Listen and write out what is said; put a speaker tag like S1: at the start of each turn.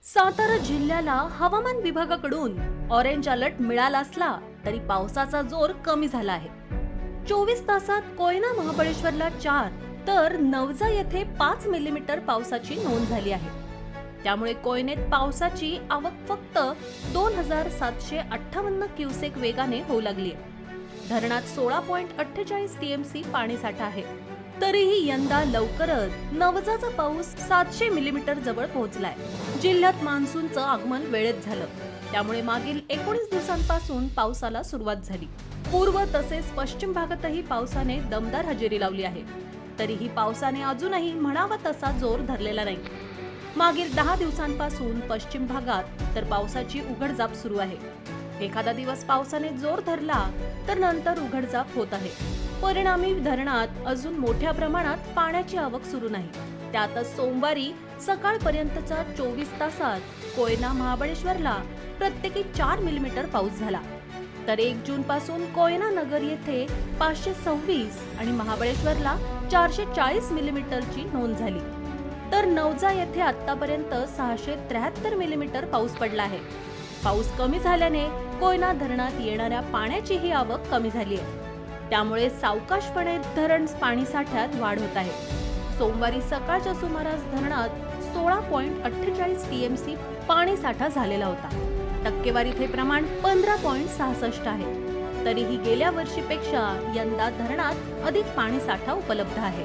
S1: सातारा जिल्ह्याला हवामान विभागाकडून ऑरेंज अलर्ट मिळाला असला तरी पावसाचा जोर कमी झाला आहे। 24 तासात कोयना महाबळेश्वरला 4 तर नवजा येथे 5 मिलीमीटर पावसाची नोंद झाली आहे। त्यामुळे कोयनेत पावसाची आवक फक्त 2758 क्युसेक वेगाने होऊ लागली आहे। धरणात 16.48 टीएमसी पाणीसाठा आहे। तरीही यंदा लवकरच नवजाचा पाऊस 700 मिलीमीटर जवळ पोहोचलाय। जिल्ह्यात मान्सूनचं आगमन वेळेत झालं, त्यामुळे मागील 19 दिवसांपासून पावसाला सुरुवात झाली। पूर्व तसेच पश्चिम भागातही पावसाने दमदार हजेरी लावली आहे। तरीही पावसाने अजूनही म्हणावा तसा जोर धरलेला नाही। मागील 10 दिवसांपासून पश्चिम भागात तर पावसाची उघडझाप सुरू आहे। एखादा दिवस पावसाने जोर धरला तर नंतर उघडझाप होत आहे। परिणामी धरणात अजून मोठ्या प्रमाणात पाण्याची आवक सुरू नाही। त्यातच सोमवारी सकाळपर्यंतच्या 24 तासात कोयना महाबळेश्वरला प्रत्येकी 4 मिलीमीटर पाऊस झाला। तर 1 जून पासून कोयना नगर येथे 526 आणि महाबळेश्वरला 440 मिलीमीटरची नोंद झाली। तर नवजा येथे आतापर्यंत 673 मिलीमीटर पाऊस पडला आहे। पाऊस कमी झाल्याने कोयना धरणात येणाऱ्या पाण्याचीही आवक कमी झाली आहे। त्यामुळे सावकाशपणे धरण पाणीसाठ्यात वाढ होत आहे। सोमवारी सकाळच्या सुमारास धरणात 16.48 टीएमसी पाणीसाठा झालेला होता। टक्केवारीत हे प्रमाण 15.66 आहे। तरीही गेल्या वर्षीपेक्षा यंदा धरणात अधिक पाणीसाठा उपलब्ध आहे।